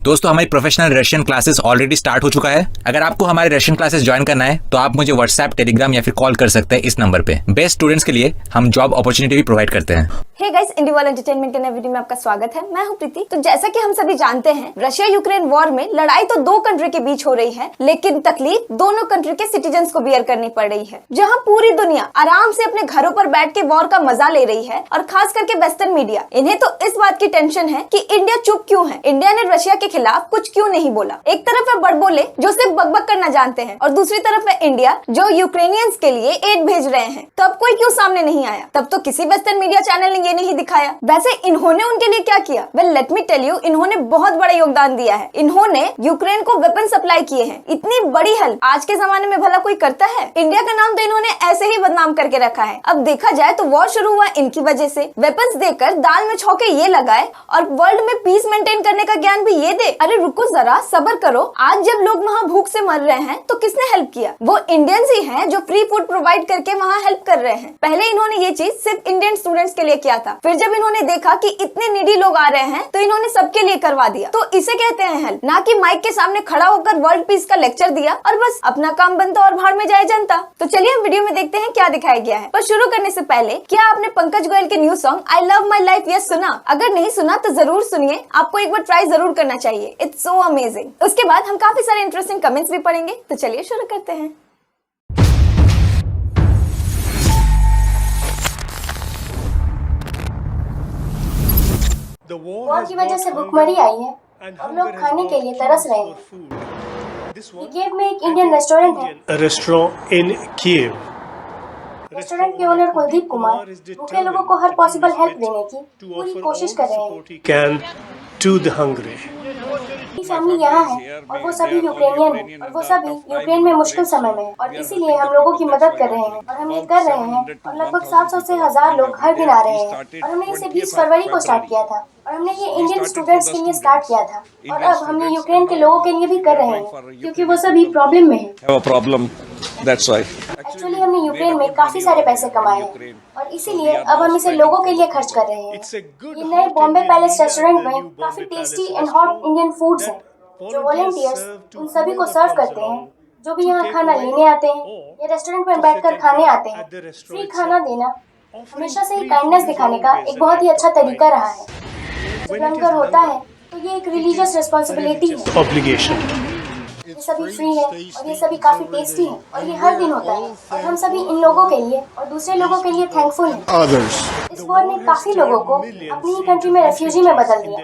दोस्तों हमारी professional Russian classes already start हो चुका है। अगर आपको हमारे रशियन क्लासेस ज्वाइन करना है तो आप मुझे व्हाट्सएप, टेलीग्राम या फिर कॉल कर सकते हैं इस नंबर पे। बेस्ट स्टूडेंट्स के लिए हम जॉब अपॉर्चुनिटी भी प्रोवाइड करते हैं। हे गाइस, इंडी वर्ल्ड एंटरटेनमेंट के नए वीडियो में आपका स्वागत है। मैं हूं प्रीति। तो जैसा कि हम सभी जानते हैं, रशिया यूक्रेन वॉर में लड़ाई तो दो कंट्री के बीच हो रही है, लेकिन तकलीफ दोनों कंट्री के सिटीजन्स को बियर करनी पड़ रही है। जहां पूरी दुनिया आराम से अपने घरों पर बैठ के वॉर का मजा ले रही है और खास करके वेस्टर्न मीडिया, इन्हें तो इस बात की टेंशन है कि इंडिया चुप क्यों है, इंडिया ने रशिया के खिलाफ कुछ क्यों नहीं बोला। एक तरफ है बड़बोले जो सिर्फ बकबक करना जानते हैं और दूसरी तरफ है इंडिया जो यूक्रेनियंस के लिए एड भेज रहे हैं। तब कोई क्यों सामने नहीं आया? तब तो किसी वेस्टर्न मीडिया चैनल ने ये नहीं दिखाया। वैसे इन्होंने उनके लिए क्या किया? Well let me tell you, इन्होंने बहुत बड़ा योगदान दिया है। इन्होंने यूक्रेन को वेपन सप्लाई किए हैं। इतनी बड़ी हेल्प आज के जमाने में भला कोई करता है? इंडिया का नाम तो इन्होंने ऐसे ही बदनाम करके रखा है। अब देखा जाए तो वॉर शुरू हुआ इनकी वजह से। वेपन्स देकर दाल में छौके ये लगाए और वर्ल्ड में पीस मेंटेन करने का ज्ञान भी ये दे। अरे रुको जरा, सब्र करो। आज जब लोग वहाँ भूख से मर रहे हैं तो किसने हेल्प किया? वो इंडियंस ही हैं जो फ्री फूड प्रोवाइड करके वहाँ हेल्प कर रहे हैं। पहले इन्होंने ये चीज सिर्फ इंडियन स्टूडेंट्स के लिए किया था, फिर जब इन्होंने देखा कि इतने नीडी लोग आ रहे हैं तो इन्होंने सबके लिए करवा दिया। तो इसे कहते हैं हेल्प, ना कि माइक के सामने खड़ा होकर वर्ल्ड पीस का लेक्चर दिया और बस अपना काम बनता और भाड़ में जाए जनता। तो चलिए हम वीडियो में देखते हैं क्या दिखाया गया है। पर शुरू करने से पहले, क्या आपने पंकज गोयल के new song I love my life yes सुना? अगर नहीं सुना तो जरूर सुनिए, आपको एक बार ट्राई जरूर करना चाहिए। It's so amazing. उसके बाद हम काफी सारे इंटरेस्टिंग कमेंट्स भी पढ़ेंगे। तो चलिए शुरू करते हैं। वॉर की वजह से भुखमरी आई है और लोग खाने के लिए तरस रहे हैं। कीव में एक इंडियन रेस्टोरेंट है। रेस्टोरेंट के ओनर कुलदीप कुमार भूखे लोगों को हर पॉसिबल हेल्प देने की पूरी कोशिश कर रहे हैं। फैमिली यहाँ है और वो सभी यूक्रेनियन हैं और वो सभी यूक्रेन में मुश्किल समय में हैं और इसीलिए हम लोगों की मदद कर रहे हैं और हम ये कर रहे हैं। और लगभग 700 से 1000 लोग हर दिन आ रहे हैं और हमने इसे 20 फरवरी को स्टार्ट किया था और हमने ये इंडियन स्टूडेंट्स के लिए स्टार्ट किया था और अब हमने यूक्रेन के लोगों के लिए भी कर रहे हैं क्योंकि वो सभी प्रॉब्लम में हैं। एक्चुअली हमने यूक्रेन में काफी सारे पैसे कमाए हैं और इसीलिए अब हम इसे लोगों के लिए खर्च कर रहे हैं। ये नए बॉम्बे पैलेस रेस्टोरेंट में काफी tasty and hot Indian foods हैं जो वॉलंटियर्स उन सभी को सर्व करते हैं जो भी यहाँ खाना लेने आते हैं या रेस्टोरेंट में बैठकर खाने आते हैं। फ्री खाना देना हमेशा से ही काइंडनेस दिखाने का एक बहुत ही अच्छा तरीका रहा है। जब लंगर होता है तो ये एक रिलीजियस रिस्पॉन्सिबिलिटी है। ये सभी फ्री है और ये सभी काफी टेस्टी है और ये हर दिन होता है और हम सभी इन लोगों के लिए और दूसरे लोगों के लिए थैंकफुल हैं। इस वॉर ने काफी लोगों को अपनी ही कंट्री में रेफ्यूजी में बदल दिया।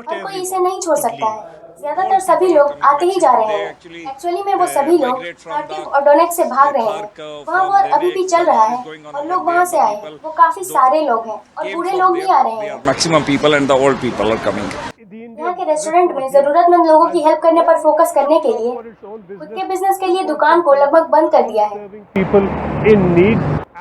हर कोई इसे नहीं छोड़ सकता है। ज्यादातर सभी लोग आते ही जा रहे हैं। एक्चुअली में वो सभी लोग खार्किव और डोनेट्स्क से भाग रहे हैं। वहाँ वॉर अभी भी चल रहा है और लोग वहाँ से आए हैं। वो काफी सारे लोग हैं और बूढ़े लोग भी आ रहे हैं। Maximum people and the old people are coming. यहाँ के रेस्टोरेंट में जरूरतमंद लोगों की हेल्प करने पर फोकस करने के लिए खुद के बिजनेस के लिए दुकान को लगभग बंद कर दिया है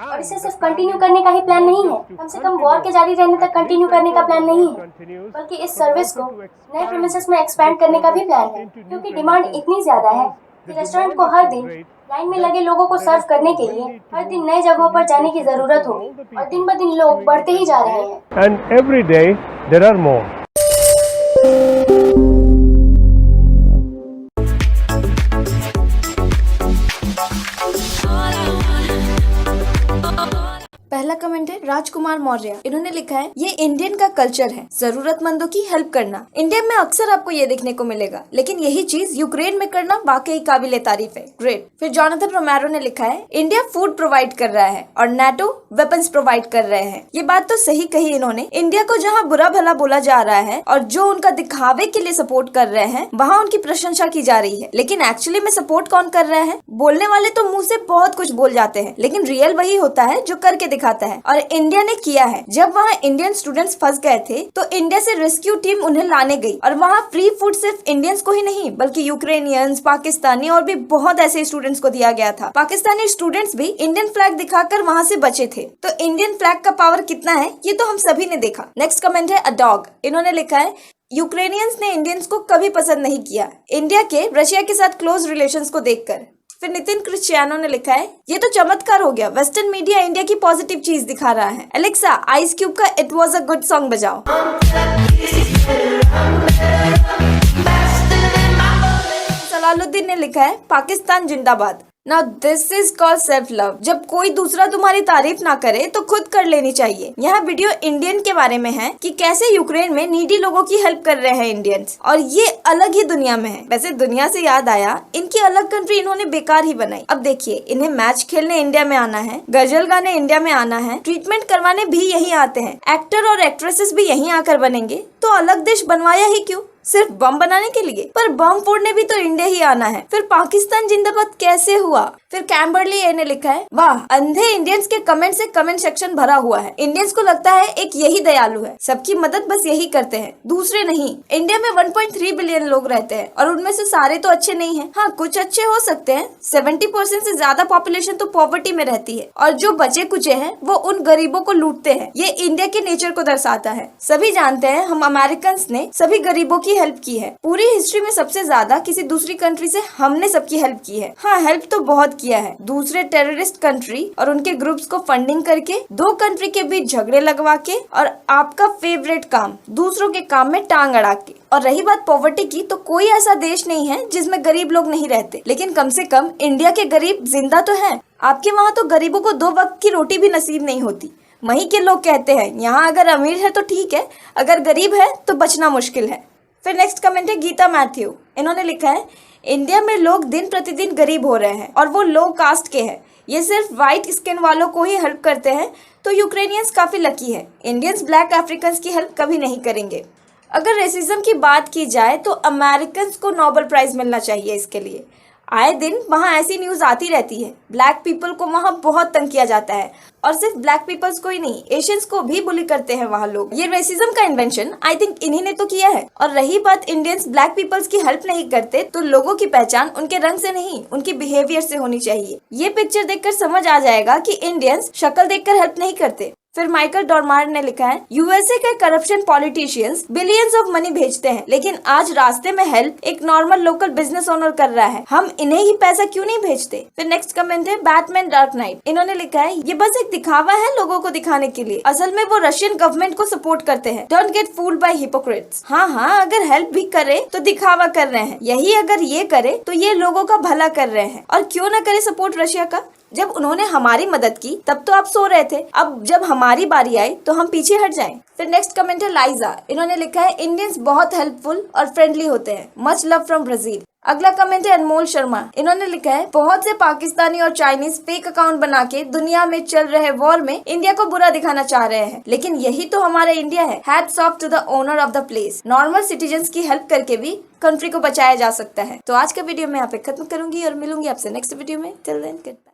और इसे सिर्फ कंटिन्यू करने का ही प्लान नहीं है। कम से कम वॉर के जारी रहने तक कंटिन्यू करने का प्लान नहीं है, बल्कि इस सर्विस को नए प्रीमिसेस में एक्सपैंड करने का भी प्लान है क्योंकि डिमांड इतनी ज्यादा है कि रेस्टोरेंट को हर दिन लाइन में लगे लोगों को सर्व करने के लिए हर दिन नए जगहों पर जाने की जरूरत होगी और दिन ब दिन लोग बढ़ते ही जा रहे हैं। And every day there are more. पहला कमेंट है राजकुमार मौर्य। इन्होंने लिखा है, ये इंडियन का कल्चर है जरूरतमंदों की हेल्प करना। इंडिया में अक्सर आपको ये देखने को मिलेगा, लेकिन यही चीज यूक्रेन में करना वाकई काबिले तारीफ है। ग्रेट। फिर जॉनथन रोमेरो ने लिखा है, इंडिया फूड प्रोवाइड कर रहा है और नाटो वेपन्स प्रोवाइड कर रहे हैं। ये बात तो सही कही इन्होंने। इंडिया को जहाँ बुरा भला बोला जा रहा है और जो उनका दिखावे के लिए सपोर्ट कर रहे हैं वहाँ उनकी प्रशंसा की जा रही है, लेकिन एक्चुअली में सपोर्ट कौन कर रहे हैं? बोलने वाले तो मुंह से बहुत कुछ बोल जाते हैं, लेकिन रियल वही होता है जो करके दिखाता है और इंडिया ने किया है। जब वहाँ इंडियन स्टूडेंट्स फंस गए थे तो इंडिया से रेस्क्यू टीम उन्हें लाने गई और वहाँ फ्री फूड सिर्फ इंडियंस को ही नहीं बल्कि यूक्रेनियंस, पाकिस्तानी और भी बहुत ऐसे स्टूडेंट्स को दिया गया था। पाकिस्तानी स्टूडेंट्स भी इंडियन फ्लैग दिखाकर वहाँ से बचे थे। तो इंडियन फ्लैग का पावर कितना है ये तो हम सभी ने देखा। नेक्स्ट कमेंट है अ डॉग। इन्होंने लिखा है, यूक्रेनियंस ने इंडियंस को कभी पसंद नहीं किया इंडिया के रशिया के साथ क्लोज रिलेशंस को देखकर। फिर नितिन क्रिस्टियानो ने लिखा है, ये तो चमत्कार हो गया, वेस्टर्न मीडिया इंडिया की पॉजिटिव चीज दिखा रहा है। एलेक्सा आइस क्यूब का it was a good song बजाओ। लिखा है पाकिस्तान जिंदाबाद। Now this is called self love. जब कोई दूसरा तुम्हारी तारीफ ना करे तो खुद कर लेनी चाहिए। यह वीडियो इंडियन के बारे में है कि कैसे यूक्रेन में नीडी लोगों की हेल्प कर रहे हैं इंडियंस, और ये अलग ही दुनिया में है। वैसे दुनिया से याद आया, इनकी अलग कंट्री इन्होंने बेकार ही बनाई। अब देखिए, इन्हें मैच खेलने इंडिया में आना है, गजल गाने इंडिया में आना है, ट्रीटमेंट करवाने भी यही आते हैं, एक्टर और एक्ट्रेसेस भी यहीं आकर बनेंगे, तो अलग देश बनवाया ही क्यों? सिर्फ बम बनाने के लिए? पर बम फोड़ने भी तो इंडिया ही आना है। फिर पाकिस्तान जिंदाबाद कैसे हुआ? फिर कैम्बरली ए ने लिखा है, वाह, अंधे इंडियंस के कमेंट से कमेंट सेक्शन भरा हुआ है। इंडियंस को लगता है एक यही दयालु है, सबकी मदद बस यही करते हैं, दूसरे नहीं। इंडिया में 1.3 बिलियन लोग रहते हैं और उनमें से सारे तो अच्छे नहीं हैं। हाँ, कुछ अच्छे हो सकते हैं। 70% से ज्यादा पॉपुलेशन तो पॉवर्टी में रहती है, और जो बचे कुचे हैं वो उन गरीबों को लूटते हैं। ये इंडिया के नेचर को दर्शाता है। सभी जानते हैं हम अमेरिकन ने सभी गरीबों की हेल्प की है। पूरी हिस्ट्री में सबसे ज्यादा किसी दूसरी कंट्री से हमने सबकी हेल्प की है। हाँ, हेल्प तो बहुत किया है। दूसरे टेररिस्ट कंट्री और उनके ग्रुप्स को फंडिंग करके, दो कंट्री के बीच झगड़े लगवा के, और आपका फेवरेट काम, दूसरों के काम में टांग अड़ा के। और रही बात पॉवर्टी की, तो कोई ऐसा देश नहीं है जिसमें गरीब लोग नहीं रहते, लेकिन कम से कम इंडिया के गरीब जिंदा तो है। आपके वहाँ तो गरीबों को 2 वक्त की रोटी भी नसीब नहीं होती। वहीं के लोग कहते हैं यहाँ अगर अमीर है तो ठीक है, अगर गरीब है तो बचना मुश्किल है। फिर नेक्स्ट कमेंट है गीता मैथ्यू। इन्होंने लिखा है, इंडिया में लोग दिन प्रतिदिन गरीब हो रहे हैं और वो लो कास्ट के हैं। ये सिर्फ व्हाइट स्किन वालों को ही हेल्प करते हैं, तो यूक्रेनियंस काफी लकी है। इंडियंस ब्लैक अफ्रीकन की हेल्प कभी नहीं करेंगे। अगर रेसिज्म की बात की जाए तो अमेरिकन को नोबेल प्राइज मिलना चाहिए इसके लिए। आए दिन वहाँ ऐसी न्यूज आती रहती है, ब्लैक पीपल को वहाँ बहुत तंग किया जाता है, और सिर्फ ब्लैक पीपल्स को ही नहीं, एशियंस को भी बुली करते हैं वहाँ लोग। ये रेसिज्म का इन्वेंशन आई थिंक इन्हीं ने तो किया है। और रही बात इंडियंस ब्लैक पीपल्स की हेल्प नहीं करते, तो लोगों की पहचान उनके रंग से नहीं, उनकी बिहेवियर से होनी चाहिए। ये पिक्चर देखकर समझ आ जाएगा कि इंडियंस शक्ल देखकर हेल्प नहीं करते। फिर माइकल डॉर्मार ने लिखा है, यूएसए के corruption politicians billions of money भेजते हैं, लेकिन आज रास्ते में हेल्प एक नॉर्मल लोकल बिजनेस ओनर कर रहा है। हम इन्हें ही पैसा क्यों नहीं भेजते? फिर नेक्स्ट कमेंट है बैटमैन डार्क नाइट। इन्होंने लिखा है, ये बस एक दिखावा है लोगों को दिखाने के लिए, असल में वो रशियन गवर्नमेंट को सपोर्ट करते हैं। Don't get fooled bye Hippocrates. हाँ, अगर हेल्प भी करे तो दिखावा कर रहे हैं, यही अगर ये करे तो ये लोगों का भला कर रहे हैं। और क्यों ना करे सपोर्ट रशिया का? जब उन्होंने हमारी मदद की तब तो आप सो रहे थे, अब जब हमारी बारी आई तो हम पीछे हट जाएं। फिर नेक्स्ट कमेंट है लाइजा। इन्होंने लिखा है, इंडियंस बहुत हेल्पफुल और फ्रेंडली होते हैं, मच लव फ्रॉम ब्राजील। अगला कमेंट है अनमोल शर्मा। इन्होंने लिखा है, बहुत से पाकिस्तानी और चाइनीज फेक अकाउंट बना के दुनिया में चल रहे वॉर में इंडिया को बुरा दिखाना चाह रहे हैं, लेकिन यही तो हमारा इंडिया है। Hats off to the owner of the place. Normal citizens की हेल्प करके भी कंट्री को बचाया जा सकता है। तो आज का वीडियो मैं यहाँ पे खत्म करूंगी और मिलूंगी आपसे नेक्स्ट वीडियो में। Till then, good bye.